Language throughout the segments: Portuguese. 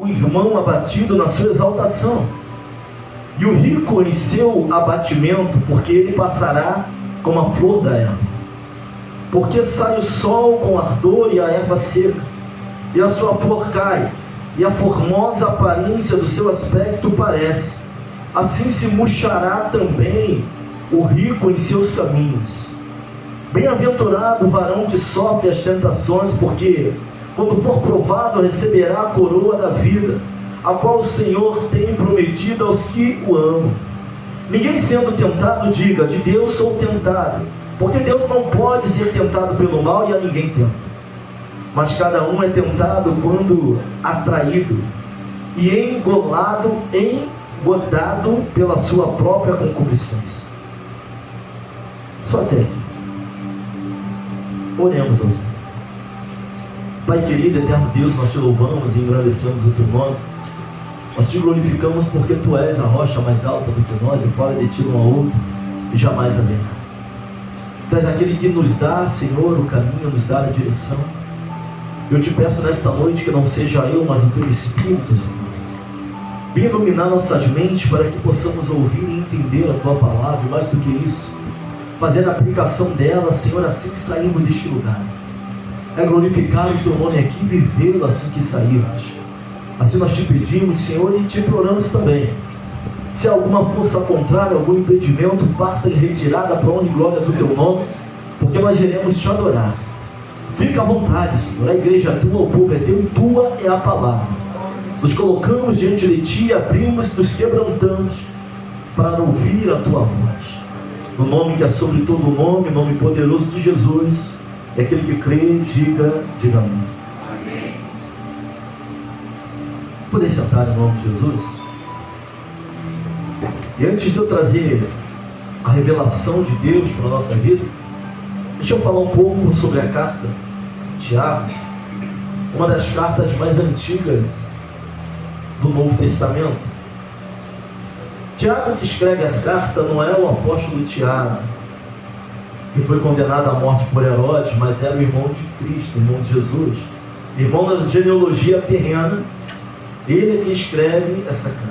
o irmão abatido na sua exaltação, e o rico em seu abatimento, porque ele passará como a flor da erva. Porque sai o sol com ardor e a erva seca, e a sua flor cai, e a formosa aparência do seu aspecto parece. Assim se murchará também o rico em seus caminhos. Bem-aventurado o varão que sofre as tentações, porque quando for provado receberá a coroa da vida, a qual o Senhor tem prometido aos que o amam. Ninguém sendo tentado diga: de Deus sou tentado, porque Deus não pode ser tentado pelo mal e a ninguém tenta. Mas cada um é tentado quando atraído e engodado pela sua própria concupiscência. Só até aqui. Oremos ao Senhor. Pai querido, eterno Deus, nós te louvamos e engrandecemos o teu nome. Nós te glorificamos porque tu és a rocha mais alta do que nós, e fora de ti não há outro, e jamais haverá. Tu és aquele que nos dá, Senhor, o caminho, nos dá a direção. Eu te peço nesta noite que não seja eu, mas o teu Espírito, Senhor, venha iluminar nossas mentes para que possamos ouvir e entender a tua palavra, e mais do que isso, fazer a aplicação dela, Senhor, assim que sairmos deste lugar. É glorificar o teu nome aqui e vivê-lo assim que sairmos. Assim nós te pedimos, Senhor, e te imploramos também. Se há alguma força contrária, algum impedimento, parta em retirada para a honra e glória do teu nome, porque nós iremos te adorar. Fica à vontade, Senhor. A igreja é tua, o povo é teu, tua é a palavra. Nos colocamos diante de ti, abrimos, nos quebrantamos para ouvir a tua voz. No nome que é sobre todo nome, nome poderoso de Jesus, e aquele que crê, diga amém. Amém. Poder sentar em nome de Jesus? E antes de eu trazer a revelação de Deus para a nossa vida, deixa eu falar um pouco sobre a carta de Tiago, uma das cartas mais antigas do Novo Testamento. Tiago, que escreve as cartas, não é o apóstolo Tiago, que foi condenado à morte por Herodes, mas era o irmão de Cristo, irmão de Jesus, irmão da genealogia terrena. Ele é que escreve essa carta.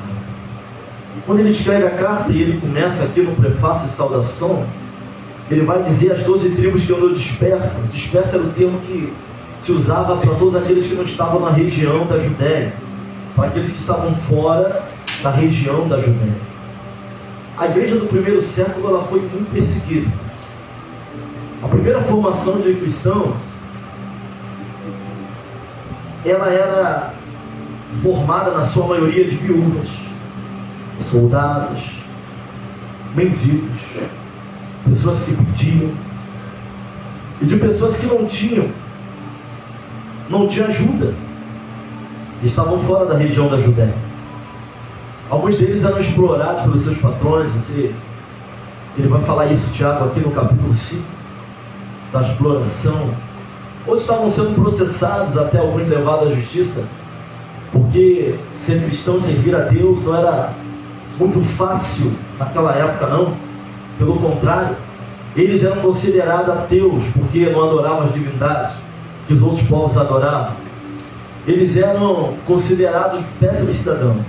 Quando ele escreve a carta, e ele começa aqui no prefácio e saudação, ele vai dizer as 12 tribos que andou dispersas. Dispersa era o termo que se usava para todos aqueles que não estavam na região da Judéia, para aqueles que estavam fora da região da Judéia. A igreja do primeiro século, ela foi muito perseguida. A primeira formação de cristãos, ela era formada na sua maioria de viúvas, soldados, mendigos, pessoas que pediam, e de pessoas que não tinham ajuda, estavam fora da região da Judéia. Alguns deles eram explorados pelos seus patrões. Ele vai falar isso, Tiago, aqui no capítulo 5, da exploração. Outros estavam sendo processados, até alguns levados à justiça, porque ser cristão, servir a Deus, não era muito fácil naquela época, não. Pelo contrário, eles eram considerados ateus, porque não adoravam as divindades que os outros povos adoravam. Eles eram considerados péssimos cidadãos,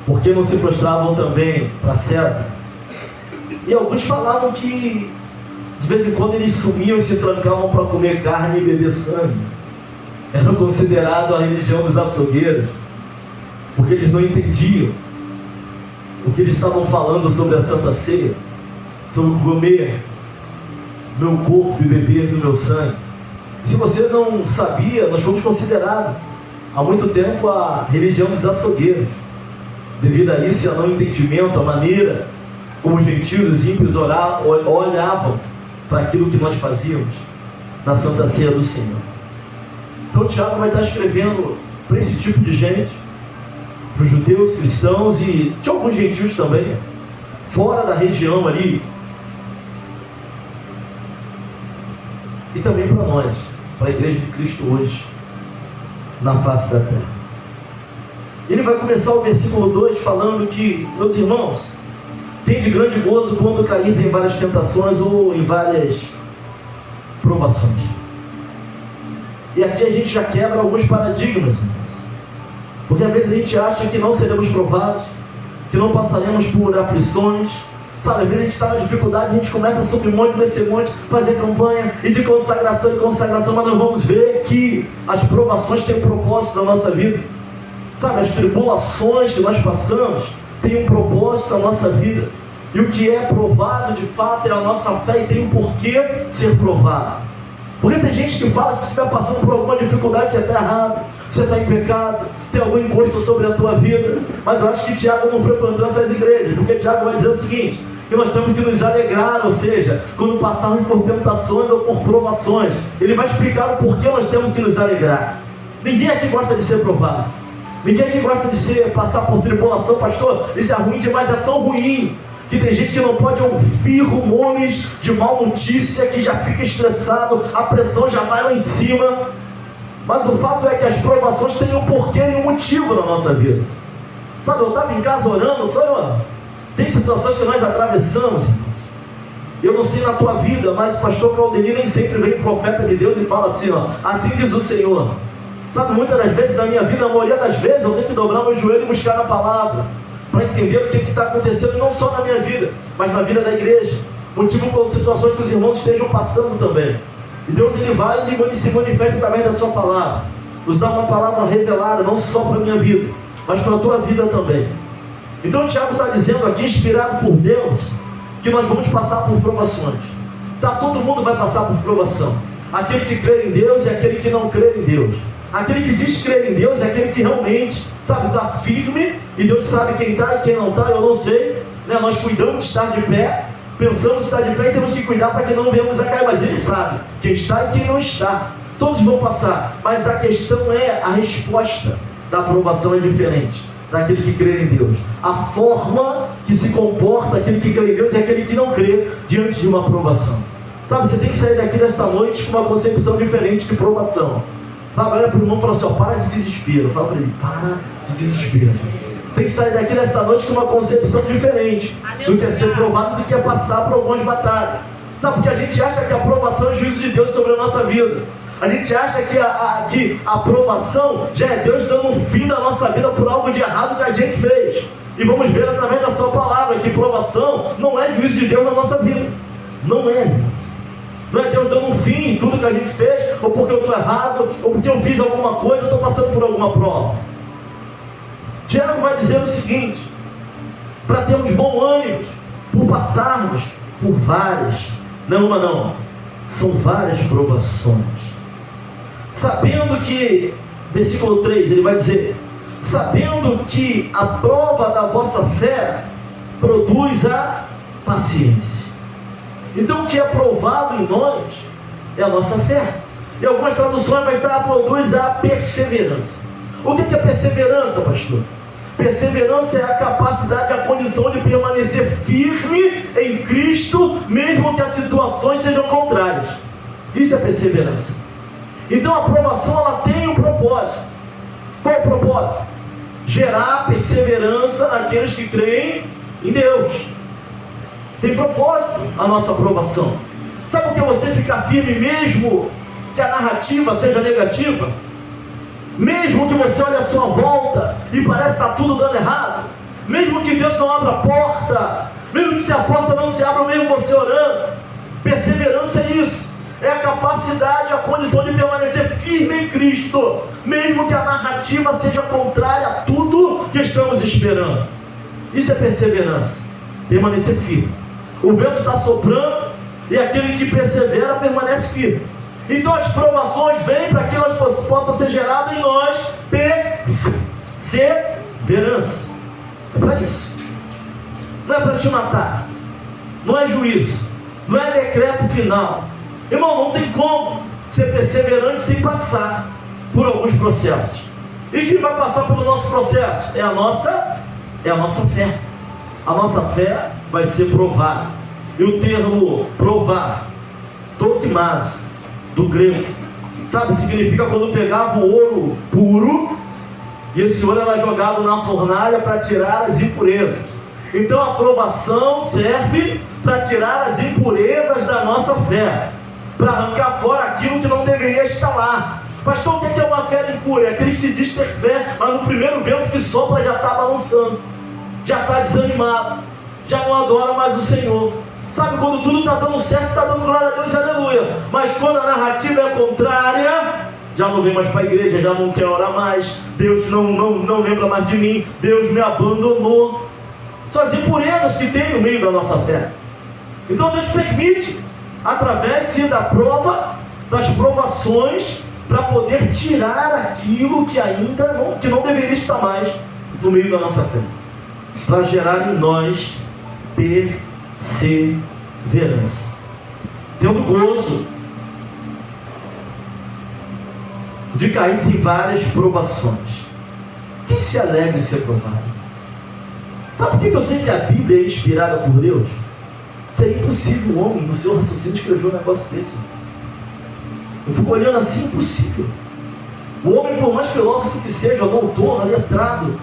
porque não se prostravam também para César. E alguns falavam que de vez em quando eles sumiam e se trancavam para comer carne e beber sangue. Eram considerados a religião dos açougueiros, porque eles não entendiam o que eles estavam falando sobre a Santa Ceia, sobre comer meu corpo e beber do meu sangue. E se você não sabia, nós fomos considerados há muito tempo a religião dos açougueiros, devido a isso e a não entendimento, a maneira como os gentios, os ímpios olhavam para aquilo que nós fazíamos na Santa Ceia do Senhor. Então Tiago vai estar escrevendo para esse tipo de gente, para os judeus, cristãos e de alguns gentios também, fora da região ali, e também para nós, para a igreja de Cristo hoje, na face da terra. Ele vai começar o versículo 2 falando que, meus irmãos, tem de grande gozo quando caís em várias tentações ou em várias provações. E aqui a gente já quebra alguns paradigmas, irmãos. Porque às vezes a gente acha que não seremos provados, que não passaremos por aflições. Sabe, às vezes a gente está na dificuldade, a gente começa a subir monte, descer monte, fazer campanha, e de consagração em consagração, mas nós vamos ver que as provações têm um propósito na nossa vida. Sabe, as tribulações que nós passamos têm um propósito na nossa vida. E o que é provado de fato é a nossa fé e tem um porquê ser provado. Porque tem gente que fala, se tu estiver passando por alguma dificuldade, você está errado, você está em pecado, tem algum encosto sobre a tua vida. Mas eu acho que Tiago não frequentou essas igrejas, porque Tiago vai dizer o seguinte, que nós temos que nos alegrar, ou seja, quando passarmos por tentações ou por provações. Ele vai explicar o porquê nós temos que nos alegrar. Ninguém aqui gosta de ser provado. Ninguém aqui gosta de passar por tribulação. Pastor, isso é ruim demais, é tão ruim que tem gente que não pode ouvir rumores de mal notícia, que já fica estressado, a pressão já vai lá em cima. Mas o fato é que as provações têm um porquê e um motivo na nossa vida. Sabe, eu estava em casa orando, falei, tem situações que nós atravessamos, irmãos. Eu não sei na tua vida, mas o pastor Claudenir nem sempre vem profeta de Deus e fala assim, assim diz o Senhor. Sabe, muitas das vezes na minha vida, a maioria das vezes, eu tenho que dobrar meu joelho e buscar na palavra, para entender o que está acontecendo, não só na minha vida, mas na vida da igreja. Motivo pelas situações que os irmãos estejam passando também. E Deus, ele vai e se manifesta através da sua palavra. Nos dá uma palavra revelada, não só para a minha vida, mas para a tua vida também. Então o Tiago está dizendo aqui, inspirado por Deus, que nós vamos passar por provações. Todo mundo vai passar por provação. Aquele que crê em Deus e aquele que não crê em Deus. Aquele que diz crer em Deus é aquele que realmente, sabe, está firme, e Deus sabe quem está e quem não está, eu não sei, né? Nós cuidamos de estar de pé, pensamos estar de pé e temos que cuidar para que não venhamos a cair, mas Ele sabe quem está e quem não está. Todos vão passar, mas a questão é, a resposta da aprovação é diferente daquele que crê em Deus. A forma que se comporta aquele que crê em Deus é aquele que não crê diante de uma aprovação. Sabe, você tem que sair daqui desta noite com uma concepção diferente de provação. Olha para o irmão e fala assim, para de desespero. Fala para ele, para de desespero. Tem que sair daqui desta noite com uma concepção diferente do que é ser provado, do que é passar por algumas batalhas. Sabe, porque a gente acha que a aprovação é o juízo de Deus sobre a nossa vida. A gente acha que a aprovação já é Deus dando um fim da nossa vida por algo de errado que a gente fez. E vamos ver através da sua palavra que provação não é juízo de Deus na nossa vida. Não é, irmão. Não é Deus dando um fim em tudo que a gente fez, ou porque eu estou errado, ou porque eu fiz alguma coisa, eu estou passando por alguma prova. Tiago vai dizer o seguinte, para termos bom ânimo, por passarmos por várias, não uma não, são várias provações. Sabendo que, versículo 3, ele vai dizer, sabendo que a prova da vossa fé produz a paciência. Então o que é provado em nós é a nossa fé. Em algumas traduções vai estar, produz a perseverança. O que é perseverança, pastor? Perseverança é a capacidade, a condição de permanecer firme em Cristo, mesmo que as situações sejam contrárias. Isso é perseverança. Então a aprovação, ela tem um propósito. Qual é o propósito? Gerar perseverança naqueles que creem em Deus. Tem propósito a nossa aprovação. Sabe por que você fica firme mesmo que a narrativa seja negativa? Mesmo que você olhe à sua volta e parece que está tudo dando errado, mesmo que Deus não abra a porta, mesmo que se a porta não se abra, mesmo você orando, perseverança é isso, é a capacidade, a condição de permanecer firme em Cristo, mesmo que a narrativa seja contrária a tudo que estamos esperando. Isso é perseverança, permanecer firme. O vento está soprando e aquele que persevera permanece firme. Então as provações vêm para que elas possam ser geradas em nós perseverança. É para isso. Não é para te matar. Não é juízo. Não é decreto final. Irmão, não tem como ser perseverante sem passar por alguns processos. E quem vai passar pelo nosso processo? É a nossa fé. A nossa fé vai ser provada. E o termo provar, dokimazo, do grego, sabe, significa quando pegava o ouro puro, e esse ouro era jogado na fornalha para tirar as impurezas. Então a provação serve para tirar as impurezas da nossa fé, para arrancar fora aquilo que não deveria estar lá. Pastor, o que é uma fé impura? É aquele que se diz ter fé, mas no primeiro vento que sopra já está balançando, já está desanimado, já não adora mais o Senhor. Sabe, quando tudo está dando certo, está dando glória a Deus, aleluia. Mas quando a narrativa é contrária, já não vem mais para a igreja, já não quer orar mais, Deus não lembra mais de mim, Deus me abandonou. São as impurezas que tem no meio da nossa fé. Então Deus permite, através sim da prova, das provações, para poder tirar aquilo que ainda não deveria estar mais no meio da nossa fé, para gerar em nós perseverança, tendo gozo de cair em várias provações. Quem se alegra em ser provado? Sabe por que eu sei que a Bíblia é inspirada por Deus? Seria impossível o homem, no seu raciocínio, escrever um negócio desse. Eu fico olhando assim, impossível. O homem, por mais filósofo que seja, doutor, letrado,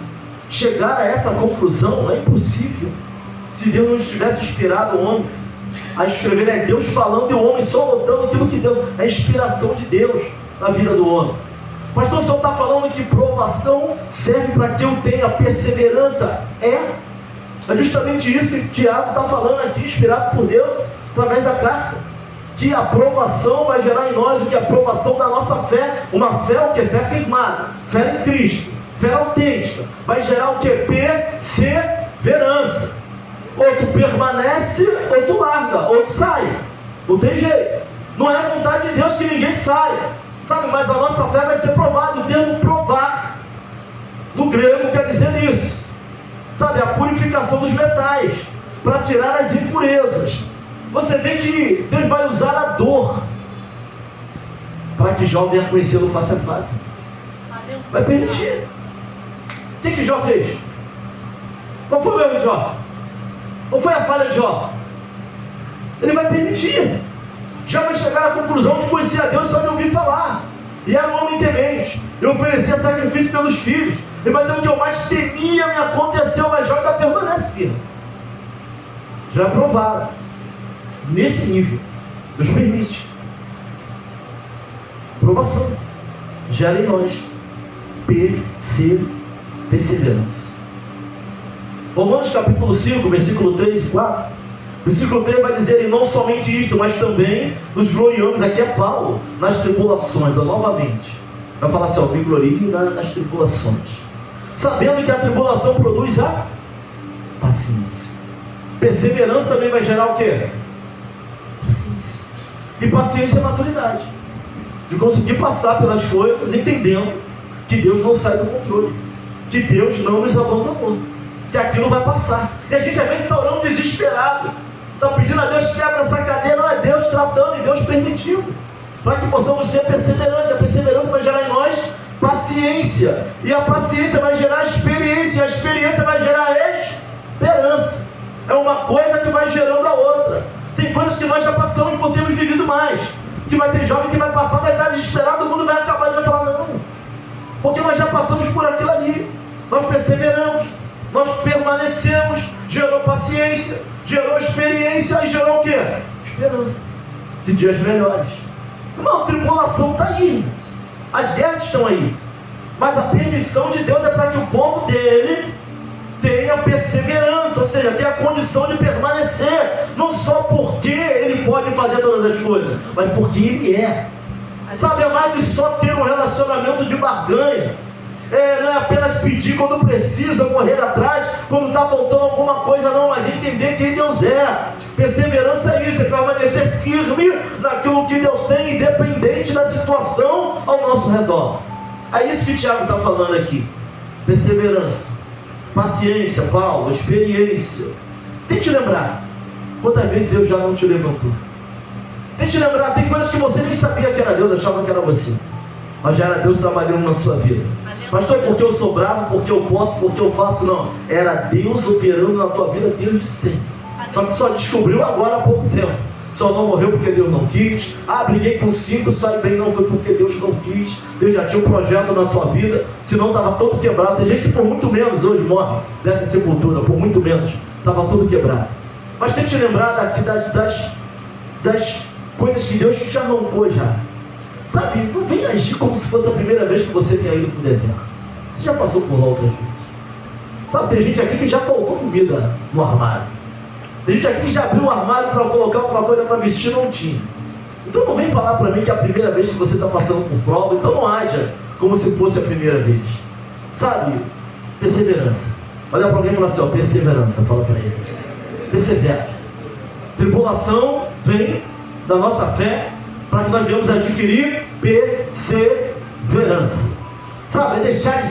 chegar a essa conclusão é impossível. Se Deus não tivesse inspirado o homem a escrever, é Deus falando e o homem só notando aquilo que Deus, a inspiração de Deus na vida do homem. Pastor, o senhor está falando que provação serve para que eu tenha perseverança? É justamente isso que Tiago está falando aqui, inspirado por Deus, através da carta. Que a provação vai gerar em nós o que? A provação da nossa fé. Uma fé o que? Fé firmada, fé em Cristo, fé autêntica. Vai gerar o que? Perseverança. Ou tu permanece, ou tu larga, ou tu sai. Não tem jeito. Não é vontade de Deus que ninguém saia, sabe? Mas a nossa fé vai ser provada. O termo provar, no grego, quer dizer isso, sabe? A purificação dos metais, para tirar as impurezas. Você vê que Deus vai usar a dor para que Jó venha conhecê-lo face a face. Vai permitir. O que Jó fez? Qual foi o erro de Jó? Qual foi a falha de Jó? Ele vai permitir. Já vai chegar à conclusão de conhecer a Deus só de ouvir falar. E era um homem temente, e oferecia sacrifício pelos filhos. Ele vai dizer: o que eu mais temia me aconteceu, mas Jó ainda permanece firme. Já é provado. Nesse nível, Deus permite. Provação gera em nós perseverança. Romanos capítulo 5, versículo 3 e 4. Versículo 3 vai dizer: e não somente isto, mas também nos gloriamos, aqui é Paulo, nas tribulações. Novamente vai falar assim: me glorio nas tribulações, sabendo que a tribulação produz a paciência. Perseverança também vai gerar o quê? Paciência. E paciência é maturidade, de conseguir passar pelas coisas entendendo que Deus não sai do controle, que Deus não nos abandonou, que aquilo vai passar. E a gente às vezes está orando desesperado, está pedindo a Deus que quebra essa cadeia. Não, é Deus tratando e Deus permitindo, para que possamos ter perseverança. A perseverança vai gerar em nós paciência, e a paciência vai gerar experiência, e a experiência vai gerar esperança. É uma coisa que vai gerando a outra. Tem coisas que nós já passamos e não temos vivido mais, que vai ter jovem que vai passar, vai estar desesperado, o mundo vai acabar, e vai falar: não, porque nós já passamos por aquilo ali, nós perseveramos, nós permanecemos, gerou paciência, gerou experiência, e gerou o quê? Esperança de dias melhores. Irmão, tribulação está aí, as guerras estão aí, mas a permissão de Deus é para que o povo dele tenha perseverança, ou seja, tenha a condição de permanecer, não só porque ele pode fazer todas as coisas, mas porque ele é. Sabe, é mais que só ter um relacionamento de barganha. Não é apenas pedir quando precisa, correr atrás quando está faltando alguma coisa, não, mas entender quem Deus é. Perseverança é isso, é permanecer firme naquilo que Deus tem, independente da situação ao nosso redor. É isso que Tiago está falando aqui. Perseverança, paciência, Paulo, experiência. Tente lembrar quantas vezes Deus já não te levantou. Tente lembrar, tem coisas que você nem sabia que era Deus, achava que era você, mas já era Deus trabalhando na sua vida. Pastor, porque eu sou bravo, porque eu posso, porque eu faço? Não, era Deus operando na tua vida desde sempre. Só que só descobriu agora há pouco tempo. Só não morreu porque Deus não quis. Briguei com 5, sai bem, não foi porque Deus não quis. Deus já tinha um projeto na sua vida, senão estava todo quebrado. Tem gente que por muito menos hoje morre dessa sepultura, por muito menos, estava todo quebrado. Mas tem que te lembrar das coisas que Deus te arrancou já. Sabe, não vem agir como se fosse a primeira vez que você tenha ido para o deserto. Você já passou por lá outras vezes. Sabe, tem gente aqui que já faltou comida no armário. Tem gente aqui que já abriu o armário para colocar alguma coisa para vestir, não tinha. Então não vem falar para mim que é a primeira vez que você está passando por prova. Então não haja como se fosse a primeira vez. Sabe, perseverança. Olha para alguém e fala assim, ó, perseverança, fala para ele. Persevera. Tribulação vem da nossa fé para que nós venhamos adquirir perseverança. Sabe, é deixar de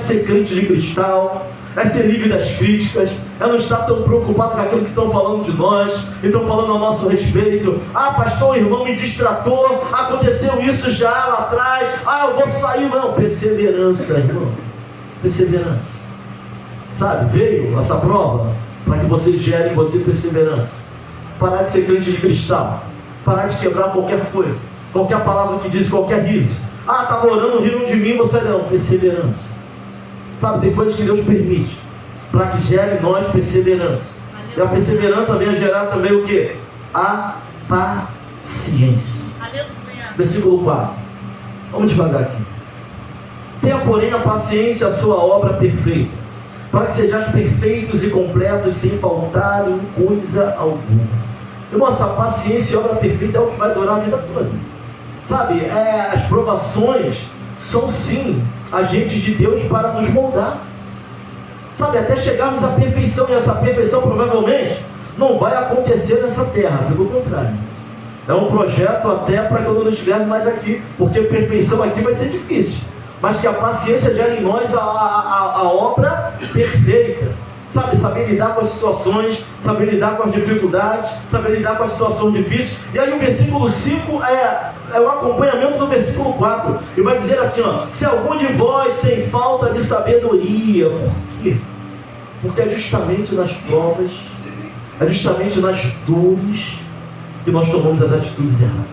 ser crente de cristal, é ser livre das críticas, é não estar tão preocupado com aquilo que estão falando de nós, e estão falando a nosso respeito. Ah, pastor, o irmão me distratou, aconteceu isso já lá atrás, eu vou sair. Não, perseverança, irmão, perseverança. Sabe, veio essa prova para que você gere em você perseverança. Parar de ser crente de cristal, parar de quebrar qualquer coisa, qualquer palavra que diz, qualquer riso. Estava orando, riram de mim, você não, perseverança. Sabe, tem coisas que Deus permite para que gere em nós perseverança. E a perseverança vem a gerar também o que? A paciência. Versículo 4. Vamos devagar aqui. Tenha, porém, a paciência a sua obra perfeita, para que sejais perfeitos e completos, sem faltar em coisa alguma. Irmão, essa paciência e obra perfeita é o que vai durar a vida toda. Sabe, as provações são sim agentes de Deus para nos moldar. Sabe, até chegarmos à perfeição, e essa perfeição provavelmente não vai acontecer nessa terra, pelo contrário. É um projeto até para quando não estivermos mais aqui, porque perfeição aqui vai ser difícil, mas que a paciência gera em nós a obra perfeita. Sabe, saber lidar com as situações, saber lidar com as dificuldades, saber lidar com as situações difíceis. E aí o versículo 5 é o acompanhamento do versículo 4. E vai dizer assim, ó: se algum de vós tem falta de sabedoria. Por quê? Porque é justamente nas provas, é justamente nas dores que nós tomamos as atitudes erradas.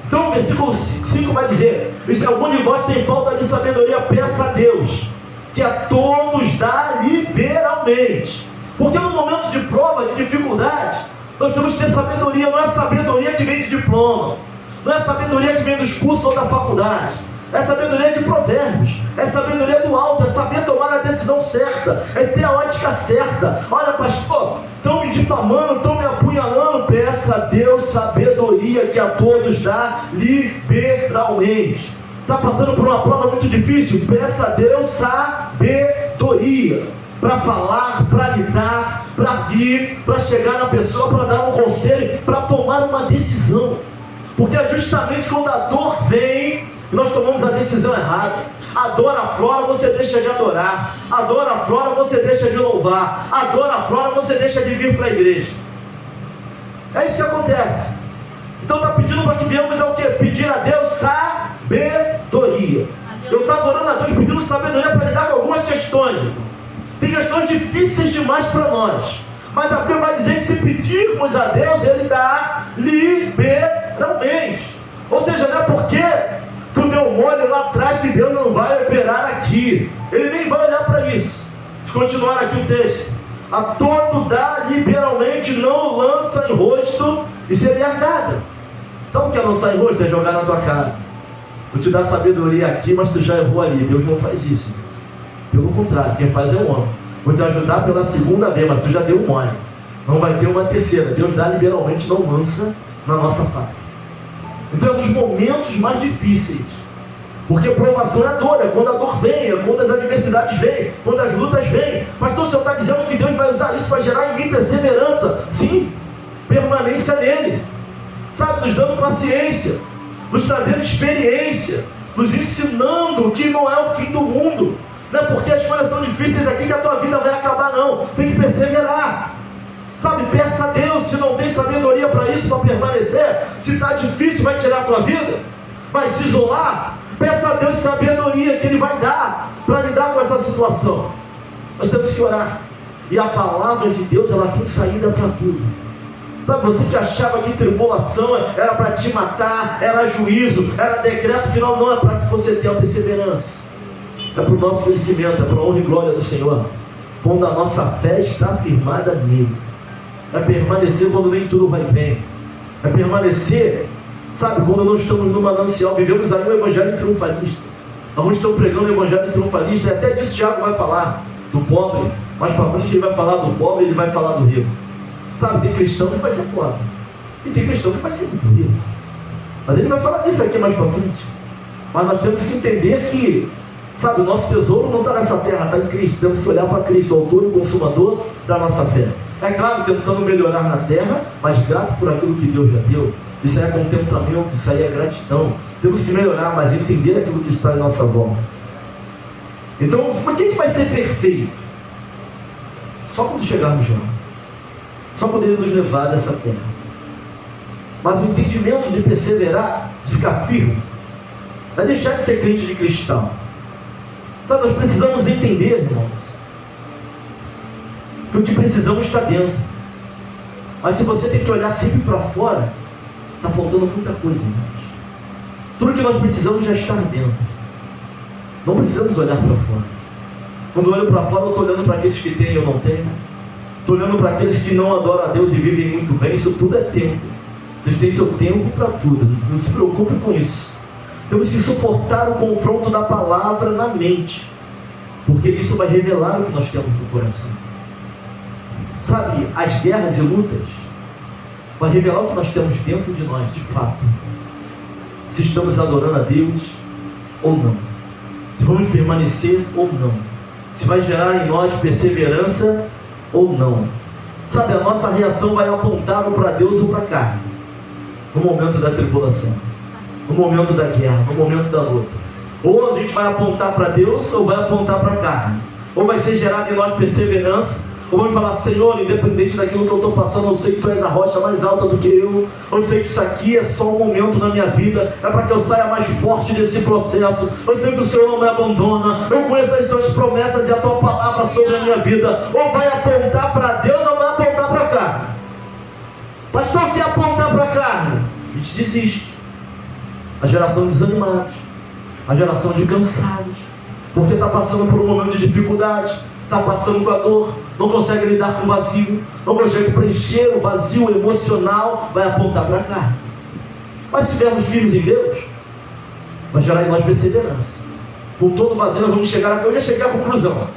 Então o versículo 5 vai dizer: e se algum de vós tem falta de sabedoria, peça a Deus, que a todos dá liberalmente. Porque no momento de prova, de dificuldade, nós temos que ter sabedoria. Não é sabedoria que vem de diploma, não é sabedoria que vem dos cursos ou da faculdade, é sabedoria de provérbios, é sabedoria do alto, é saber tomar a decisão certa, é ter a ótica certa. Olha, pastor, estão me difamando, estão me apunhalando. Peça a Deus sabedoria, que a todos dá liberalmente. Está passando por uma prova muito difícil? Peça a Deus sabedoria para falar, para lidar, para ir, para chegar na pessoa, para dar um conselho, para tomar uma decisão. Porque é justamente quando a dor vem, nós tomamos a decisão errada. A dor aflora, você deixa de adorar. A dor aflora, você deixa de louvar. A dor aflora, você deixa de vir para a igreja. É isso que acontece. Então está pedindo para que venhamos ao quê? Pedir a Deus sabedoria. Eu estava orando a Deus pedindo sabedoria para lidar com algumas questões. Tem questões difíceis demais para nós, mas a Bíblia vai dizer que se pedirmos a Deus, Ele dá liberalmente. Ou seja, não é porque tu deu mole lá atrás que Deus não vai operar aqui. Ele nem vai olhar para isso. Se continuar aqui o texto: a todo dá liberalmente, não lança em rosto e seria dada. Sabe o que é lançar em rosto? É jogar na tua cara. Vou te dar sabedoria aqui, mas tu já errou ali. Deus não faz isso. Pelo contrário, quem faz é o homem. Vou te ajudar pela segunda vez, mas tu já deu mole. Não vai ter uma terceira. Deus dá liberalmente, não lança na nossa face. Então é dos momentos mais difíceis. Porque provação é dor, é quando a dor vem, é quando as adversidades vêm, quando as lutas vêm. Pastor, o senhor está dizendo que Deus vai usar isso para gerar em mim perseverança? Sim, permanência nele. Sabe, nos dando paciência, nos trazendo experiência, nos ensinando que não é o fim do mundo. Não é porque as coisas estão difíceis aqui que a tua vida vai acabar, não. Tem que perseverar. Sabe, peça a Deus. Se não tem sabedoria para isso, para permanecer, se está difícil, vai tirar a tua vida, vai se isolar, peça a Deus sabedoria, que Ele vai dar para lidar com essa situação. Nós temos que orar. E a palavra de Deus, ela tem saída para tudo. Sabe, você que achava que tribulação era para te matar, era juízo, era decreto final, não, é para que você tenha perseverança. É para o nosso crescimento, é para a honra e glória do Senhor. Quando a nossa fé está firmada nele. É permanecer quando nem tudo vai bem. É permanecer Sabe, quando nós estamos no manancial, vivemos aí um evangelho triunfalista. Alguns estão pregando o evangelho triunfalista, e até disso Tiago vai falar, do pobre. Mais para frente ele vai falar do pobre, ele vai falar do rico. Sabe, tem cristão que vai ser pobre, e tem cristão que vai ser muito rico. Mas ele vai falar disso aqui mais para frente. Mas nós temos que entender que, sabe, o nosso tesouro não está nessa terra, está em Cristo. Temos que olhar para Cristo, o autor e consumador da nossa fé. É claro, tentando melhorar na terra, mas grato por aquilo que Deus já deu. Isso aí é contentamento, isso aí é gratidão. Temos que melhorar, mas entender aquilo que está em nossa volta. Então, mas quem que vai ser perfeito? Só quando chegarmos lá. Só quando Ele nos levar dessa terra. Mas o entendimento de perseverar, de ficar firme, vai deixar de ser crente de cristal. Sabe, nós precisamos entender, irmãos, que o que precisamos está dentro. Mas se você tem que olhar sempre para fora, está faltando muita coisa, irmãos. Tudo que nós precisamos já está dentro. Não precisamos olhar para fora. Quando eu olho para fora, eu estou olhando para aqueles que têm e eu não tenho. Estou olhando para aqueles que não adoram a Deus e vivem muito bem. Isso tudo é tempo. Deus tem seu tempo para tudo. Não se preocupe com isso. Temos que suportar o confronto da palavra na mente, porque isso vai revelar o que nós temos no coração. Sabe, as guerras e lutas vai revelar o que nós temos dentro de nós, de fato. Se estamos adorando a Deus ou não. Se vamos permanecer ou não. Se vai gerar em nós perseverança ou não. Sabe, a nossa reação vai apontar ou para Deus ou para a carne, no momento da tribulação, no momento da guerra, no momento da luta. Ou a gente vai apontar para Deus ou vai apontar para a carne. Ou vai ser gerado em nós perseverança, ou vamos falar: Senhor, independente daquilo que eu estou passando, eu sei que Tu és a rocha mais alta do que eu sei que isso aqui é só um momento na minha vida, é para que eu saia mais forte desse processo. Eu sei que o Senhor não me abandona, eu conheço as Tuas promessas e a Tua palavra sobre a minha vida. Ou vai apontar para Deus ou vai apontar para a carne. Pastor, quer apontar para a carne? A gente desiste. A geração de desanimados, a geração de cansados, porque está passando por um momento de dificuldade, está passando com a dor, não consegue lidar com o vazio, não consegue preencher o vazio emocional, vai apontar para cá. Mas se estivermos firmes em Deus, vai gerar em nós perseverança. Com todo vazio nós vamos chegar aqui. Eu já cheguei à conclusão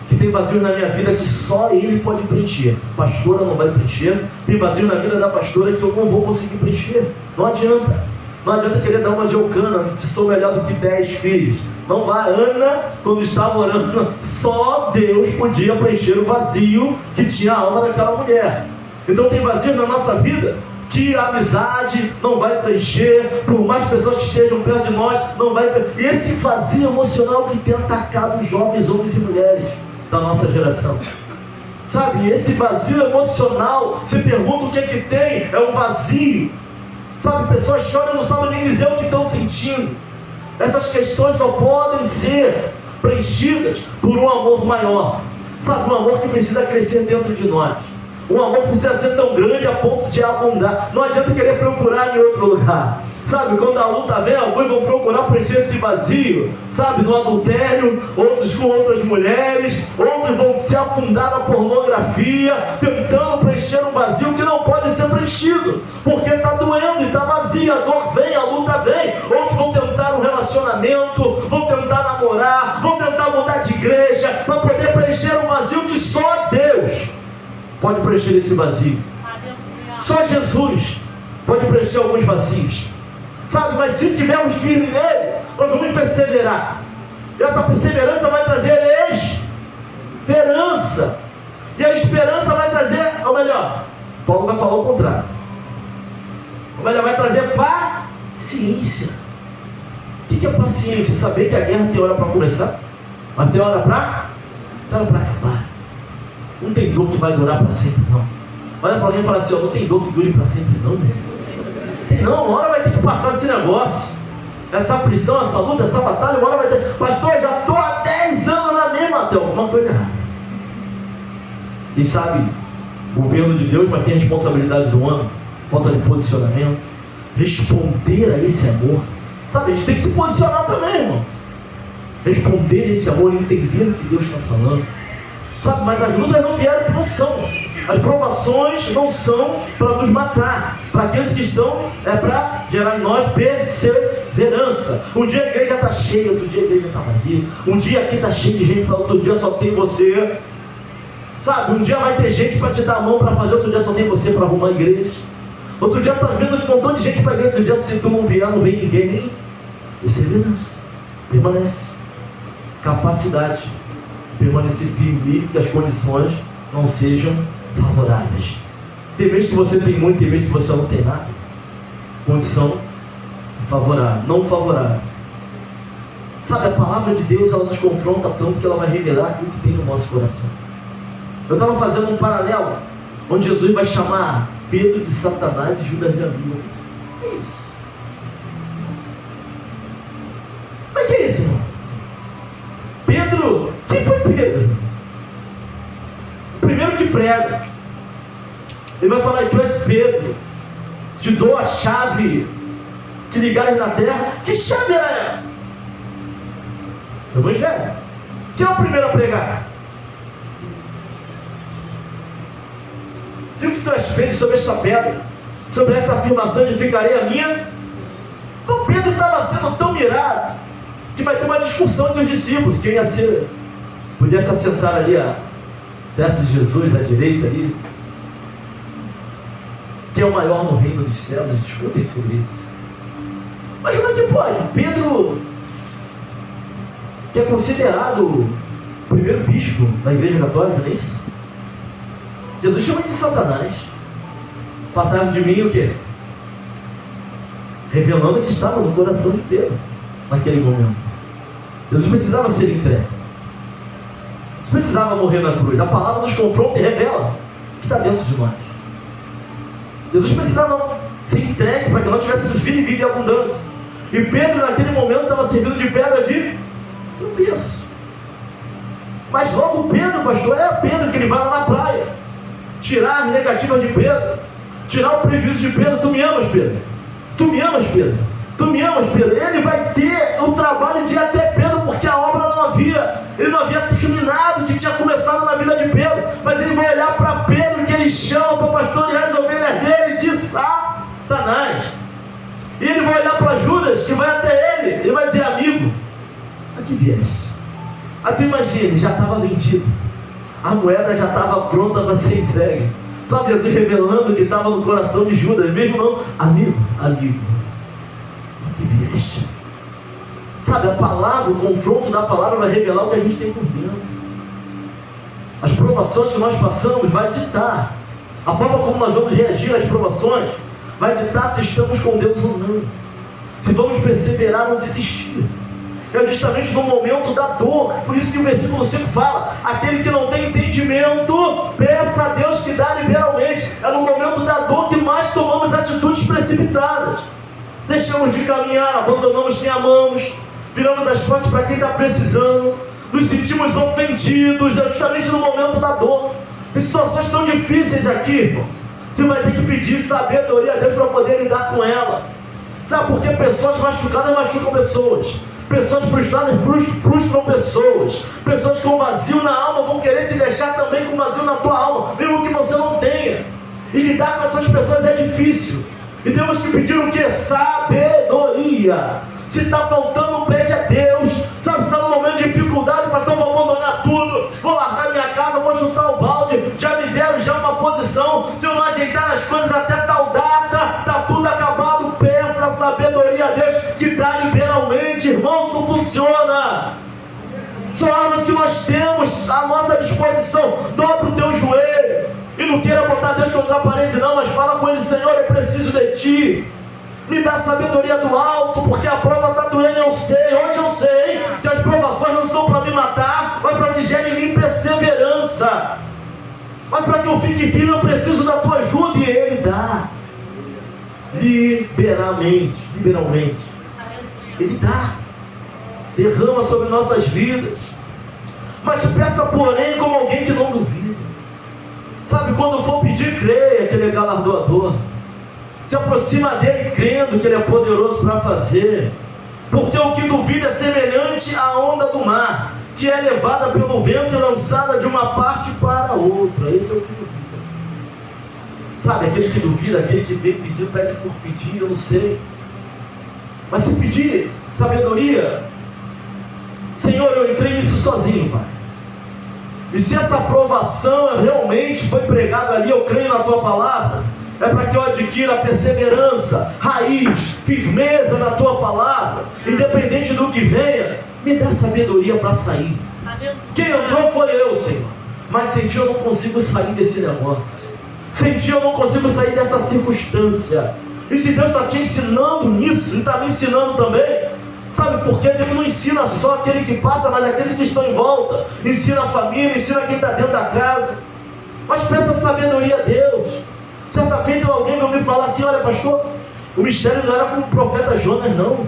que tem vazio na minha vida que só Ele pode preencher. Pastora não vai preencher. Tem vazio na vida da pastora que eu não vou conseguir preencher. Não adianta. Não adianta querer dar uma de Eucana, se sou melhor do que 10 filhos. Não vai. Ana, quando estava orando, só Deus podia preencher o vazio que tinha a alma daquela mulher. Então tem vazio na nossa vida que a amizade não vai preencher, por mais pessoas que estejam perto de nós, não vai preencher. Esse vazio emocional que tem atacado os jovens homens e mulheres da nossa geração. Sabe, esse vazio emocional, você pergunta o que é que tem, é um vazio. Sabe, pessoas choram e não sabem nem dizer o que estão sentindo. Essas questões só podem ser preenchidas por um amor maior. Sabe, um amor que precisa crescer dentro de nós. Um amor que precisa ser tão grande a ponto de abundar. Não adianta querer procurar em outro lugar. Sabe, quando a luta vem, alguns vão procurar preencher esse vazio, sabe, no adultério, outros com outras mulheres, outros vão se afundar na pornografia, tentando preencher um vazio que não pode ser preenchido, porque está doendo e está vazio, a dor vem, a luta vem. Outros vão tentar um relacionamento, vão tentar namorar, vão tentar mudar de igreja, para poder preencher um vazio que só Deus pode preencher esse vazio. Só Jesus pode preencher alguns vazios. Sabe, mas se tivermos firme nele, nós vamos perseverar. E essa perseverança vai trazer esperança. E a esperança vai trazer, ou melhor, Paulo vai falar o contrário. Ou melhor, vai trazer paciência. O que é paciência? Saber que a guerra tem hora para começar, mas tem hora para acabar. Não tem dor que vai durar para sempre, não. Olha para alguém e fala assim: não tem dor que dure para sempre, não, meu. Não, uma hora vai ter que passar esse negócio, essa aflição, essa luta, essa batalha. Uma hora vai ter. Pastor, já estou há 10 anos na mesma. Tem alguma coisa errada. Quem sabe, governo de Deus, mas tem responsabilidade do homem, falta de posicionamento, responder a esse amor. Sabe, a gente tem que se posicionar também, irmãos. Responder esse amor, entender o que Deus está falando. Sabe, mas as lutas não vieram por unção. As provações não são para nos matar. Para aqueles que estão, é para gerar em nós perseverança. Um dia a igreja está cheia, outro dia a igreja está vazia. Um dia aqui está cheio de gente, outro dia só tem você. Sabe, um dia vai ter gente para te dar a mão para fazer, outro dia só tem você para arrumar a igreja. Outro dia está vindo um montão de gente para a igreja, outro dia se tu não vier, não vem ninguém. Perseverança, permanece. Capacidade, permanecer firme, que as condições não sejam favoráveis. Tem mês que você tem muito, tem mês que você não tem nada. Condição favorável, não favorável. Sabe, a palavra de Deus, ela nos confronta tanto que ela vai revelar aquilo que tem no nosso coração. Eu estava fazendo um paralelo, onde Jesus vai chamar Pedro de Satanás e Judas de amigo. O que é isso? Mas que é isso, irmão? Pedro, quem foi Pedro? O primeiro que prega. Ele vai falar: tu és Pedro, te dou a chave que ligares na terra. Que chave era essa? Evangelho. Quem é o primeiro a pregar? Digo que tu és Pedro, sobre esta pedra, sobre esta afirmação edificarei a minha. Então Pedro estava sendo tão mirado que vai ter uma discussão entre os discípulos. Quem ia ser, podia se assentar ali perto de Jesus, à direita ali. Quem é o maior no reino dos céus? Eles discutem sobre isso. Mas como é que pode? Pedro, que é considerado o primeiro bispo da igreja católica, não é isso? Jesus chama de Satanás. Apartai-vos de mim o quê? Revelando o que estava no coração de Pedro naquele momento. Jesus precisava ser entregue. Jesus precisava morrer na cruz. A palavra nos confronta e revela o que está dentro de nós. Jesus precisava ser entregue para que nós tivéssemos vida e vida em abundância. E Pedro naquele momento estava servindo de pedra de tropeço. Mas logo Pedro, pastor, é Pedro que ele vai lá na praia tirar as negativas de Pedro, tirar o prejuízo de Pedro. Tu me amas, Pedro? Tu me amas, Pedro? Tu me amas, Pedro? Ele vai ter o trabalho de ir até Pedro, porque a obra não havia, ele não havia terminado, que tinha começado na vida de Pedro, mas ele vai olhar para Pedro, que ele chama para pastorear as ovelhas dele, de Satanás. E ele vai olhar para Judas, que vai até ele, e vai dizer: amigo, a que vieste? Aí tu imagina, ele já estava vendido, a moeda já estava pronta para ser entregue. Sabe, Jesus revelando o que estava no coração de Judas, mesmo não, amigo, que vieste. Sabe, a palavra, o confronto da palavra vai revelar o que a gente tem por dentro. As provações que nós passamos vai ditar a forma como nós vamos reagir às provações, vai ditar se estamos com Deus ou não, se vamos perseverar ou desistir. É justamente no momento da dor, por isso que o versículo 5 fala: aquele que não tem entendimento, peça a Deus que dá liberalmente. É no momento da dor que mais tomamos atitudes precipitadas. Deixamos de caminhar, abandonamos quem amamos, viramos as costas para quem está precisando, nos sentimos ofendidos. É justamente no momento da dor. Tem situações tão difíceis aqui, irmão, você vai ter que pedir sabedoria a Deus para poder lidar com ela. Sabe, porque pessoas machucadas machucam pessoas, pessoas frustradas frustram pessoas, pessoas com vazio na alma vão querer te deixar também com vazio na tua alma, mesmo que você não tenha. E lidar com essas pessoas é difícil, e temos que pedir o que? Sabedoria. Se está faltando, pede a Deus. Sabe, se está num momento de dificuldade, pastor, vou abandonar tudo, vou largar minha casa, vou chutar o balde, já me deram já uma posição, se eu não ajeitar as coisas até tal data, está tudo acabado. Peça a sabedoria a Deus, que dá liberalmente, irmão. Isso funciona. São armas que nós temos à nossa disposição. Dobra o teu joelho e não queira botar Deus contra a parede não, mas fala com Ele: Senhor, eu preciso de Ti. Me dá sabedoria do alto, porque a prova está doendo, eu sei. Hoje eu sei que as provações não são para me matar, mas para que gere em mim perseverança. Mas para que eu fique firme, eu preciso da tua ajuda, e Ele dá liberalmente. Ele dá, derrama sobre nossas vidas. Mas peça, porém, como alguém que não duvida. Sabe, quando for pedir, creia que Ele é galardoador. Se aproxima dele crendo que Ele é poderoso para fazer. Porque o que duvida é semelhante à onda do mar, que é levada pelo vento e lançada de uma parte para outra. Esse é o que duvida. Sabe, aquele que duvida, aquele que vem pedindo, pede por pedir, eu não sei. Mas se pedir sabedoria, Senhor, eu entrei nisso sozinho, Pai. E se essa aprovação realmente foi pregada ali, eu creio na Tua palavra, é para que eu adquira perseverança, raiz, firmeza na Tua palavra, independente do que venha, me dá sabedoria para sair. Quem entrou foi eu, Senhor, mas sem Ti eu não consigo sair desse negócio, sem Ti eu não consigo sair dessa circunstância. E se Deus está te ensinando nisso, e está me ensinando também, sabe por quê? Deus não ensina só aquele que passa, mas aqueles que estão em volta, ensina a família, ensina quem está dentro da casa. Mas peça sabedoria a Deus. Certa feita alguém veio me falar assim: olha, pastor, o mistério não era com o profeta Jonas, não.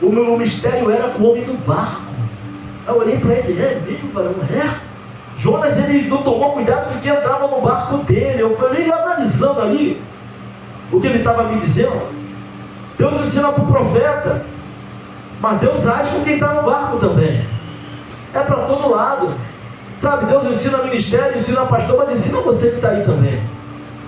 O meu mistério era com o homem do barco. Aí eu olhei para ele: é mesmo, varão? É? Jonas, ele não tomou cuidado de quem entrava no barco dele. Eu falei, analisando ali o que ele estava me dizendo. Deus ensina para o profeta, mas Deus age com quem está no barco também. É para todo lado. Sabe, Deus ensina ministério, ensina pastor, mas ensina você que está aí também.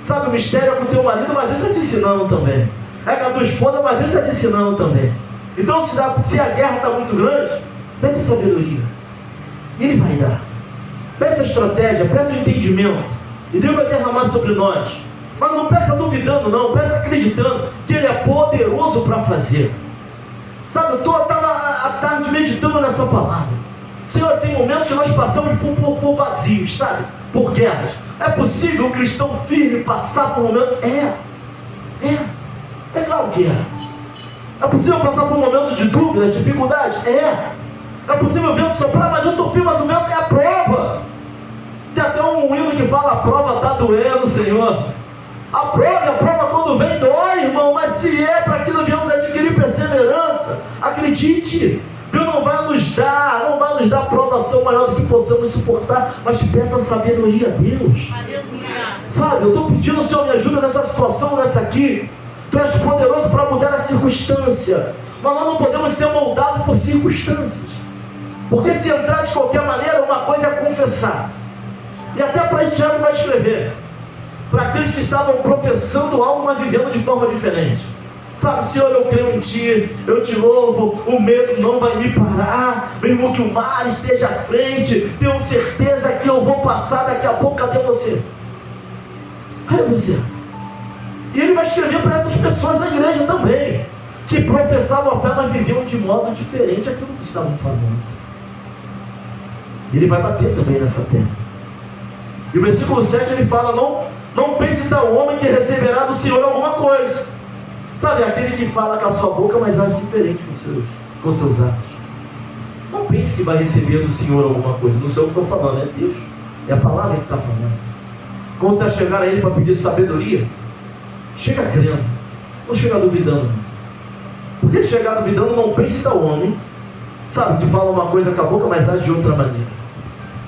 Sabe, o mistério é com o teu marido, mas Deus está te ensinando também. É com a tua esposa, mas Deus está te ensinando também. Então, se a guerra está muito grande, peça sabedoria, e Ele vai dar. Peça estratégia, peça entendimento, e Deus vai derramar sobre nós. Mas não peça duvidando, não. Peça acreditando que Ele é poderoso para fazer. Sabe, eu estava à tarde meditando nessa palavra. Senhor, tem momentos que nós passamos por vazios, sabe? Por guerras. É possível um cristão firme passar por um momento? É claro que é. É possível passar por um momento de dúvida, de dificuldade? É possível o vento soprar, mas eu estou firme, mas o vento é a prova. Tem até um hino que fala: a prova está doendo, Senhor. A prova quando vem dói, irmão, mas se é para que nós viemos adquirir perseverança, acredite, Deus não vai nos dar provação maior do que possamos suportar, mas peça sabedoria a Deus. Sabe, eu estou pedindo: Senhor, me ajuda nessa situação, nessa aqui. Tu és poderoso para mudar a circunstância, mas nós não podemos ser moldados por circunstâncias, porque se entrar de qualquer maneira, uma coisa é confessar, e até para isso Tiago vai escrever, para aqueles que estavam professando algo, mas vivendo de forma diferente. Sabe, Senhor, eu creio em Ti, eu Te louvo, o medo não vai me parar, mesmo que o mar esteja à frente, tenho certeza que eu vou passar daqui a pouco. Cadê você? Cadê você? E ele vai escrever para essas pessoas da igreja também, que professavam a fé, mas viviam de modo diferente aquilo que estavam falando. E ele vai bater também nessa terra. E o versículo 7 ele fala: não pense tal homem que receberá do Senhor alguma coisa. Sabe, aquele que fala com a sua boca, mas age diferente com seus atos. Não pense que vai receber do Senhor alguma coisa. Não sou eu que estou falando, é Deus. É a palavra que está falando. Quando você chegar a Ele para pedir sabedoria, chega crendo, não chega duvidando. Porque se chegar duvidando, não pense tal homem, sabe, que fala uma coisa com a boca, mas age de outra maneira,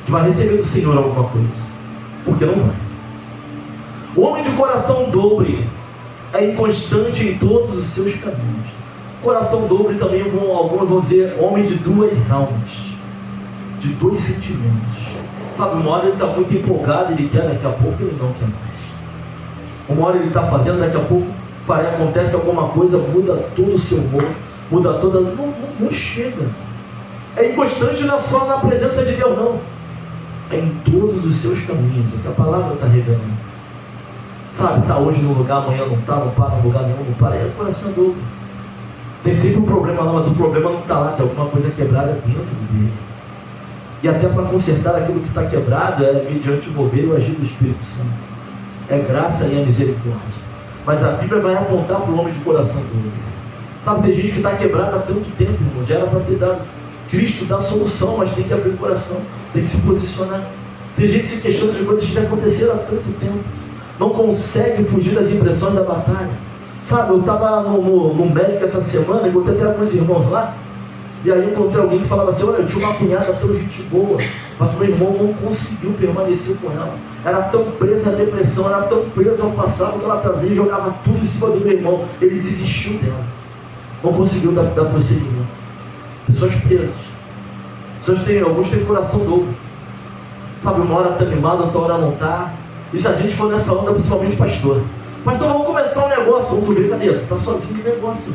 que vai receber do Senhor alguma coisa, porque não vai. O homem de coração dobre é inconstante em todos os seus caminhos. Coração dobre também, alguns vão dizer, homem de duas almas, de dois sentimentos. Sabe, uma hora ele está muito empolgado, ele quer, daqui a pouco ele não quer mais. Uma hora ele está fazendo, daqui a pouco acontece alguma coisa, muda todo o seu humor, muda toda... Não chega. É inconstante não é só na presença de Deus, não. É em todos os seus caminhos, é que a palavra está revelando. Sabe, está hoje num lugar, amanhã não está, não para em lugar nenhum, não para, é o coração dobro. Tem sempre um problema lá, mas o problema não está lá, tem alguma coisa quebrada dentro dele. E até para consertar aquilo que está quebrado, é mediante o mover e o agir do Espírito Santo. É graça e a misericórdia. Mas a Bíblia vai apontar para o homem de coração duro. Sabe, tem gente que está quebrada há tanto tempo, irmão. Já era para ter dado. Cristo dá solução, mas tem que abrir o coração, tem que se posicionar. Tem gente se queixando de coisas que já aconteceram há tanto tempo, não consegue fugir das impressões da batalha. Sabe, eu estava no médico essa semana, encontrei até alguns irmãos lá, e aí eu encontrei alguém que falava assim: olha, eu tinha uma cunhada tão gente boa, mas meu irmão não conseguiu permanecer com ela. Era tão presa à depressão, era tão presa ao passado, que ela trazia e jogava tudo em cima do meu irmão. Ele desistiu dela, não conseguiu dar prosseguimento. Pessoas presas. Alguns têm coração dobro. Sabe, uma hora está animado, outra hora não está. E se a gente for nessa onda, principalmente pastor, vamos começar um negócio. Vamos ver, cadê? Tu tá sozinho de negócio.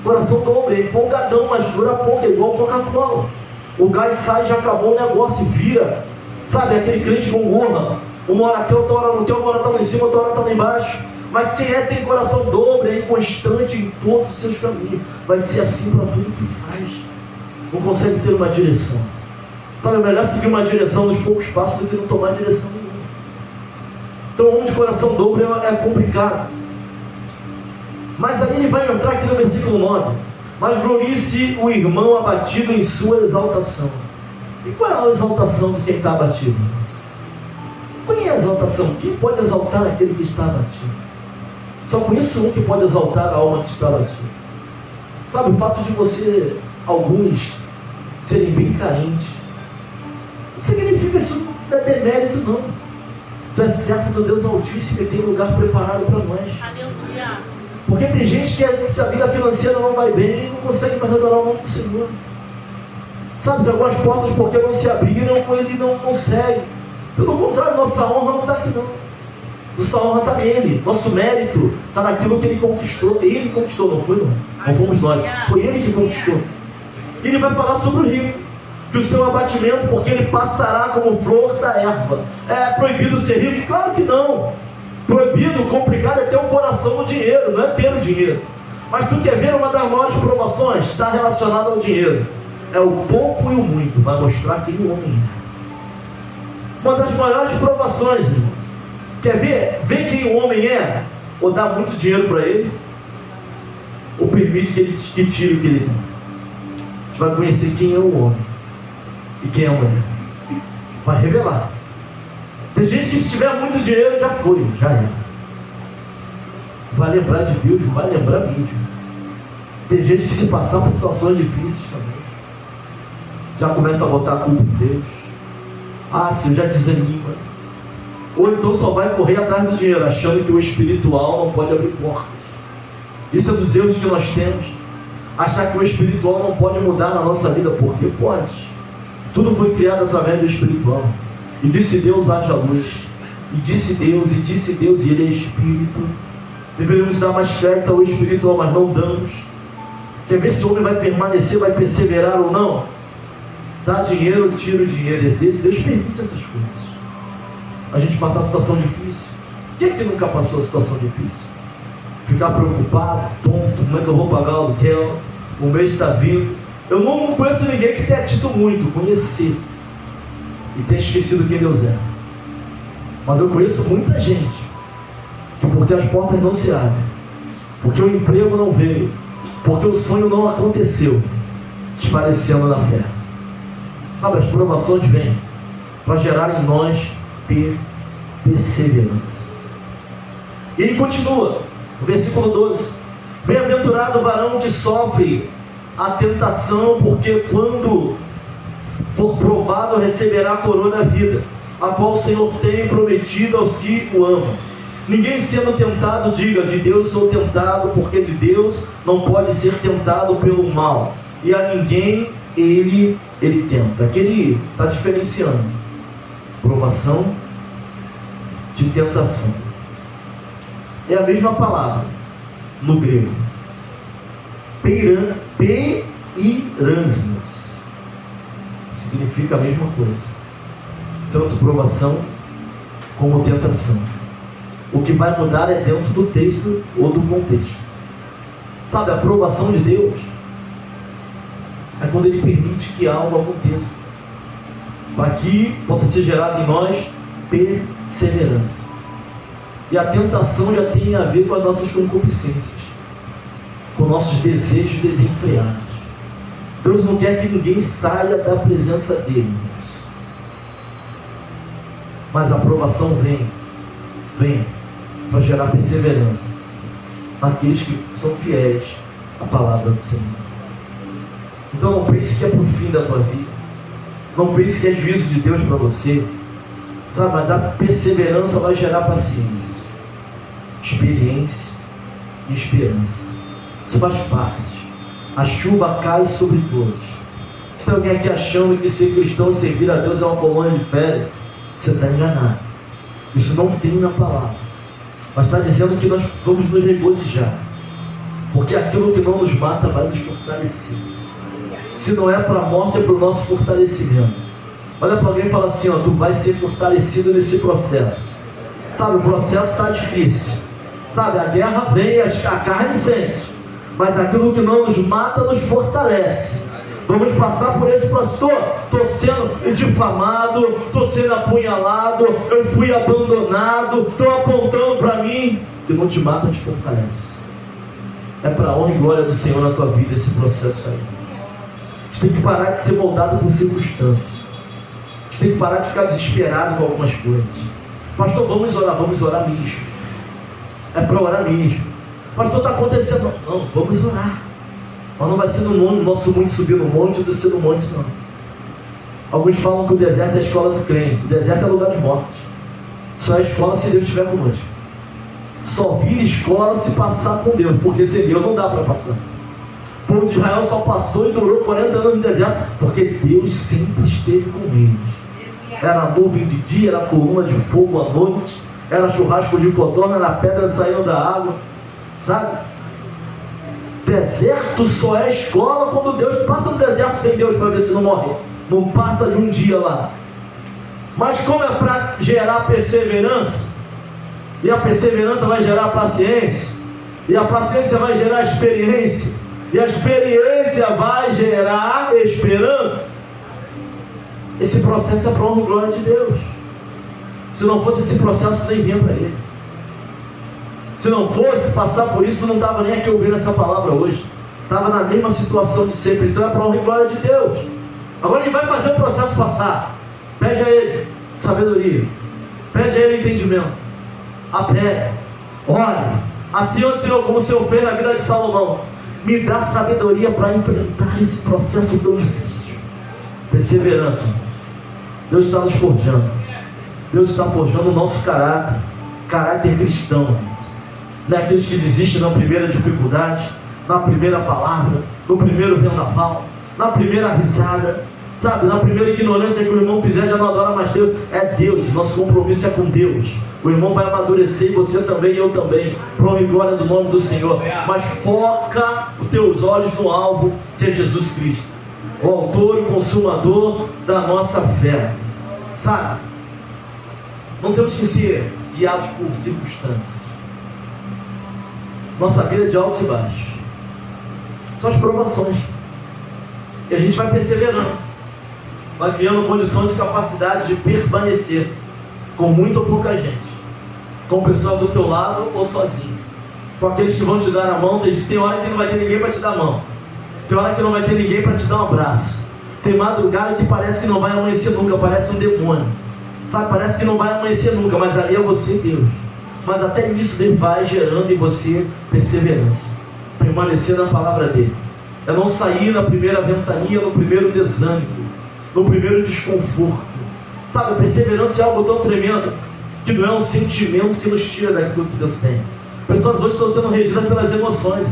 Coração dobre, empolgadão, mas dura pouco, é igual Coca-Cola. O gás sai, já acabou o negócio e vira. Sabe, aquele crente com gorra. Uma hora aqui, outra hora não tem, uma hora tá lá em cima, outra hora tá lá embaixo. Mas quem tem coração dobre, é inconstante em todos os seus caminhos. Vai ser assim para tudo que faz. Não consegue ter uma direção. Sabe, é melhor seguir uma direção nos poucos passos do que não tomar direção nenhuma. Então, homem de coração dobre é complicado. Mas aí ele vai entrar aqui no versículo 9. Mas glorie-se o irmão abatido em sua exaltação. E qual é a exaltação de quem está abatido? Qual é a exaltação? Quem pode exaltar aquele que está abatido? Só conheço um que pode exaltar a alma que está abatida. Sabe, o fato de você, alguns, serem bem carentes, não significa isso, não é demérito não. Tu é servo do Deus Altíssimo e tem lugar preparado para nós. Aleluia. Porque tem gente que se a vida financeira não vai bem e não consegue mais adorar o nome do Senhor. Sabe, se algumas portas porque não se abriram, ele não consegue. Pelo contrário, nossa honra não está aqui não. Nossa honra está nele. Nosso mérito está naquilo que ele conquistou. Ele conquistou, não foi não? Não fomos nós. Foi ele que conquistou. E ele vai falar sobre o rico. Que o seu abatimento, porque ele passará como flor da erva. É proibido ser rico? Claro que não. Proibido, complicado é ter um coração no dinheiro, não é ter o dinheiro. Mas tu quer ver uma das maiores provações? Está relacionada ao dinheiro. É o pouco e o muito, vai mostrar quem o homem é. Uma das maiores provações, irmãos. Quer ver quem o homem é? Ou dá muito dinheiro para ele? Ou permite que tire o que ele tem? A gente vai conhecer quem é o homem e quem é a mulher. Vai revelar. Tem gente que se tiver muito dinheiro já foi, já era. Vai lembrar de Deus, vai lembrar mesmo. Tem gente que se passar por situações difíceis também, já começa a botar a culpa em Deus. Se já desanima. Ou então só vai correr atrás do dinheiro, achando que o espiritual não pode abrir portas. Isso é dos erros que nós temos. Achar que o espiritual não pode mudar na nossa vida, porque pode. Tudo foi criado através do espiritual. E disse Deus, haja luz. E disse Deus, e Ele é Espírito. Deveríamos dar mais crédito ao espiritual, mas não damos. Quer ver se o homem vai permanecer, vai perseverar ou não? Dá dinheiro, tira o dinheiro. Deus permite essas coisas. A gente passar situação difícil. Quem é que nunca passou a situação difícil? Ficar preocupado, tonto, como é que eu vou pagar o aluguel? O mês está vindo. Eu não conheço ninguém que tenha tido muito, conhecer e tenha esquecido quem Deus é. Mas eu conheço muita gente que, porque as portas não se abrem, porque o emprego não veio, porque o sonho não aconteceu, desfalecendo na fé. Sabe, as provações vêm para gerar em nós perseverança. E ele continua, no versículo 12: bem-aventurado o varão que sofre a tentação, porque quando for provado receberá a coroa da vida, a qual o Senhor tem prometido aos que o amam. Ninguém sendo tentado diga, de Deus sou tentado, porque de Deus não pode ser tentado pelo mal, e a ninguém ele tenta. Aqui ele está diferenciando provação de tentação. É a mesma palavra no grego, peirasmos, significa a mesma coisa, tanto provação como tentação. O que vai mudar é dentro do texto ou do contexto. Sabe, a aprovação de Deus é quando Ele permite que algo aconteça, para que possa ser gerado em nós perseverança. E a tentação já tem a ver com as nossas concupiscências, com nossos desejos desenfreados. Deus não quer que ninguém saia da presença dEle, mas a aprovação vem para gerar perseverança naqueles que são fiéis à palavra do Senhor. Então não pense que é para o fim da tua vida, não pense que é juízo de Deus para você, sabe? Mas a perseverança vai gerar paciência, experiência e esperança. Isso faz parte. A chuva cai sobre todos. Se tem alguém aqui achando que ser cristão e servir a Deus é uma colônia de férias, você está enganado. Isso não tem na palavra. Mas está dizendo que nós vamos nos regozijar. Porque aquilo que não nos mata vai nos fortalecer. Se não é para a morte, é para o nosso fortalecimento. Olha para alguém e fala assim, ó, tu vai ser fortalecido nesse processo. Sabe, o processo está difícil. Sabe, a guerra vem, a carne sente. Mas aquilo que não nos mata, nos fortalece. Vamos passar por esse processo. Estou sendo difamado, estou sendo apunhalado, eu fui abandonado, estão apontando para mim. O que não te mata, te fortalece. É para a honra e glória do Senhor na tua vida esse processo aí. A gente tem que parar de ser moldado por circunstâncias. A gente tem que parar de ficar desesperado com algumas coisas. Pastor, vamos orar mesmo. É para orar mesmo. Pastor, está acontecendo. Não, vamos orar. Mas não vai ser no nosso mundo subir no monte ou descer no monte, não. Alguns falam que o deserto é a escola do crente. O deserto é lugar de morte. Só é escola se Deus estiver conosco. Só vira escola se passar com Deus, porque sem Deus não dá para passar. O povo de Israel só passou e durou 40 anos no deserto, porque Deus sempre esteve com eles. Era nuvem de dia, era coluna de fogo à noite, era churrasco de codorna, era pedra saindo da água, sabe? Deserto só é escola quando Deus passa no deserto sem Deus para ver se não morre. Não passa de um dia lá. Mas como é para gerar perseverança, e a perseverança vai gerar paciência, e a paciência vai gerar experiência, e a experiência vai gerar esperança. Esse processo é para a honra e glória de Deus. Se não fosse esse processo, tu nem vinha para Ele. Se não fosse passar por isso, tu não estava nem aqui ouvindo essa palavra hoje. Estava na mesma situação de sempre. Então é para a honra e glória de Deus. Agora Ele vai fazer o processo passar. Pede a Ele sabedoria. Pede a Ele entendimento. Apere. Ore. Assim, ó Senhor, como o Senhor fez na vida de Salomão, me dá sabedoria para enfrentar esse processo tão difícil. Perseverança. Deus está nos forjando. Deus está forjando o nosso caráter cristão. Não é aqueles que desistem na primeira dificuldade, na primeira palavra, no primeiro vendaval, na primeira risada, sabe, na primeira ignorância que o irmão fizer, já não adora mais Deus. É Deus, nosso compromisso é com Deus. O irmão vai amadurecer, e você também, e eu também, para a honra e glória do nome do Senhor. Mas foca os teus olhos no alvo, que é Jesus Cristo, o autor e consumador da nossa fé. Sabe, não temos que ser guiados por circunstâncias. Nossa vida é de altos e baixos. São as provações. E a gente vai perseverando, vai criando condições e capacidade de permanecer com muita ou pouca gente, com o pessoal do teu lado ou sozinho, com aqueles que vão te dar a mão. Tem hora que não vai ter ninguém para te dar a mão, tem hora que não vai ter ninguém para te dar um abraço, tem madrugada que parece que não vai amanhecer nunca, parece um demônio, sabe, parece que não vai amanhecer nunca, mas ali é você e Deus. Mas até nisso Ele vai gerando em você perseverança, permanecer na palavra dele. É não sair na primeira ventania, no primeiro desânimo, no primeiro desconforto. Sabe, a perseverança é algo tão tremendo, que não é um sentimento que nos tira daquilo que Deus tem. Pessoas hoje estão sendo regidas pelas emoções.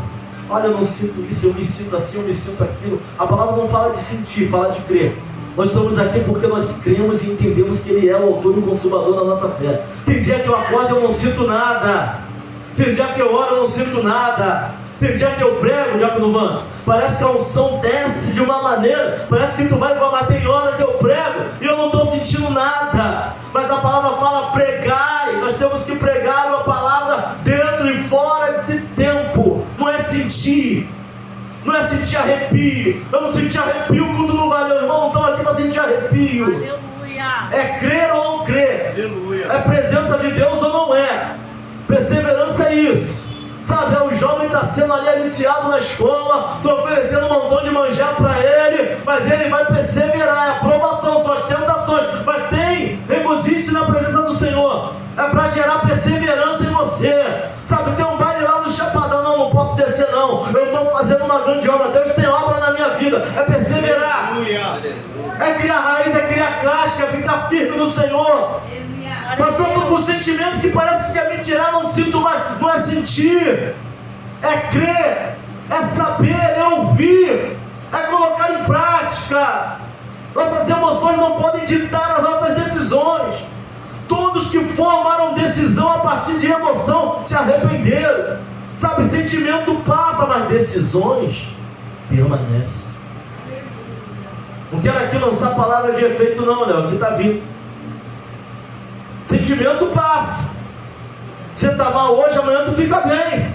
Olha, eu não sinto isso, eu me sinto assim, eu me sinto aquilo. A palavra não fala de sentir, fala de crer. Nós estamos aqui porque nós cremos e entendemos que Ele é o autor e o consumador da nossa fé. Tem dia que eu acordo e eu não sinto nada. Tem dia que eu oro e eu não sinto nada. Tem dia que eu prego, Diácono Vantos, parece que a unção desce de uma maneira, parece que tu vai para bater em hora que eu prego e eu não estou sentindo nada. Mas a palavra fala pregai. Nós temos que pregar a palavra dentro e fora de tempo. Não é sentir. Não é sentir arrepio. Eu não senti arrepio, o culto não valeu, irmão. Não estamos aqui para sentir arrepio. Aleluia. É crer ou não crer. Aleluia. É presença de Deus ou não é. Perseverança é isso. Sabe, o jovem está sendo ali aliciado na escola, estou oferecendo um montão de manjar para ele, mas ele vai perseverar. É aprovação, são as tentações, mas tem regozijo na presença do Senhor. É para gerar perseverança em você. Sabe, tem um baile lá no Chapadão, não posso descer não, eu estou fazendo uma grande obra, Deus tem obra na minha vida. É perseverar, é criar raiz, é criar casca, é ficar firme no Senhor. Pastor, estou com um sentimento que parece que quer me tirar, não sinto mais. Não é sentir, é crer, é saber, é ouvir, é colocar em prática. Nossas emoções não podem ditar as nossas decisões. Todos que foram se arrependeram. Sabe, sentimento passa, mas decisões permanecem. Não quero aqui lançar palavra de efeito não, Léo, aqui está vindo. Sentimento passa. Você está mal hoje, amanhã tu fica bem.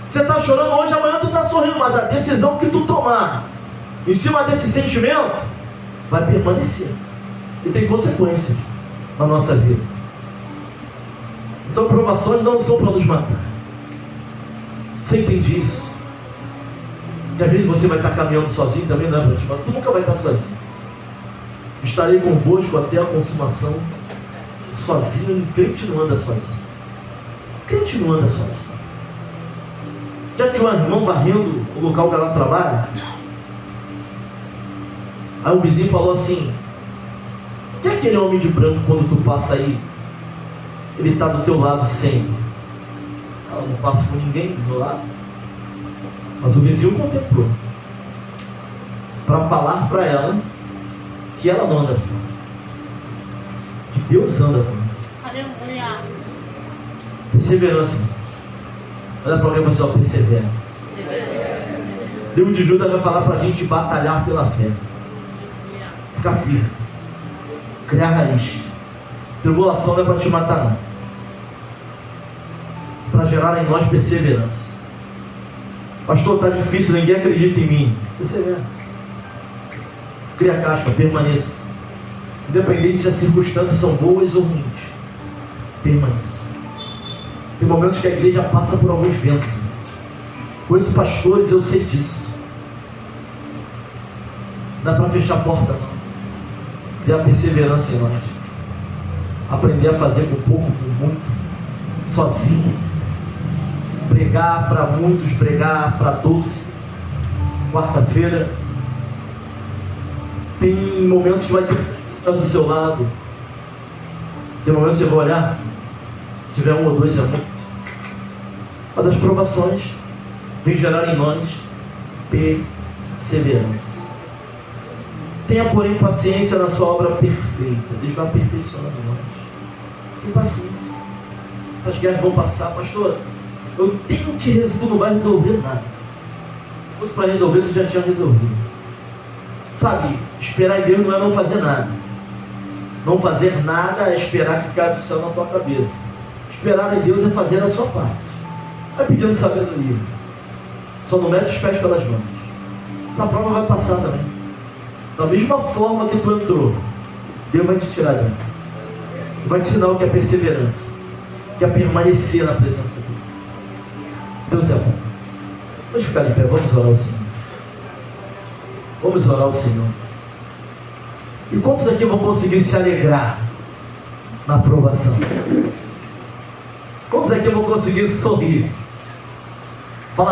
Você está chorando hoje, amanhã tu está sorrindo. Mas a decisão que tu tomar em cima desse sentimento vai permanecer. E tem consequências na nossa vida. Então provações não são para nos matar. Você entende isso? Que às vezes você vai estar caminhando sozinho, também não é para te matar. Tu nunca vai estar sozinho. Estarei convosco até a consumação. Sozinho, crente não anda sozinho. Crente não anda sozinho. Já tinha um irmão varrendo o local que ela trabalha. Aí o vizinho falou assim: quem é aquele homem de branco quando tu passa aí? Ele está do teu lado sempre. Ela não passa com ninguém do meu lado. Mas o vizinho contemplou para falar para ela que ela não anda só, que Deus anda comigo. Aleluia. Perseverança. Olha para alguém e fala assim: persevera. O livro de Judas vai falar para a gente batalhar pela fé. Ficar firme. Criar raiz. Tribulação não é para te matar, não. Para gerar em nós perseverança. Pastor, está difícil, ninguém acredita em mim. Persevera. Cria casca, permaneça. Independente se as circunstâncias são boas ou ruins, permaneça. Tem momentos que a igreja passa por alguns ventos. Conheço pastores, eu sei disso. Não é para fechar a porta, não. Criar perseverança em nós. Aprender a fazer com pouco, com muito, sozinho. Pregar para muitos, pregar para todos. Quarta-feira tem momentos que vai ter do seu lado. Tem momentos que você vai olhar, se tiver um ou dois é muito. Uma das provações vem gerar em nós perseverança. Tenha, porém, paciência na sua obra perfeita. Deus vai aperfeiçoando nós. Tem paciência. Essas guerras vão passar. Pastor, eu tenho que resolver. Tu não vai resolver nada. Se fosse para resolver, tu já tinha resolvido. Sabe, esperar em Deus não é não fazer nada. Não fazer nada é esperar que caia do céu na tua cabeça. Esperar em Deus é fazer a sua parte. Vai pedindo sabedoria. Só não mete os pés pelas mãos. Essa prova vai passar também. Da mesma forma que tu entrou, Deus vai te tirar dentro. Vai te ensinar o que é perseverança, que é permanecer na presença dele. Deus é bom. Vamos ficar em pé, vamos orar ao Senhor. Vamos orar ao Senhor. E quantos aqui vão conseguir se alegrar na aprovação? Quantos aqui vão conseguir sorrir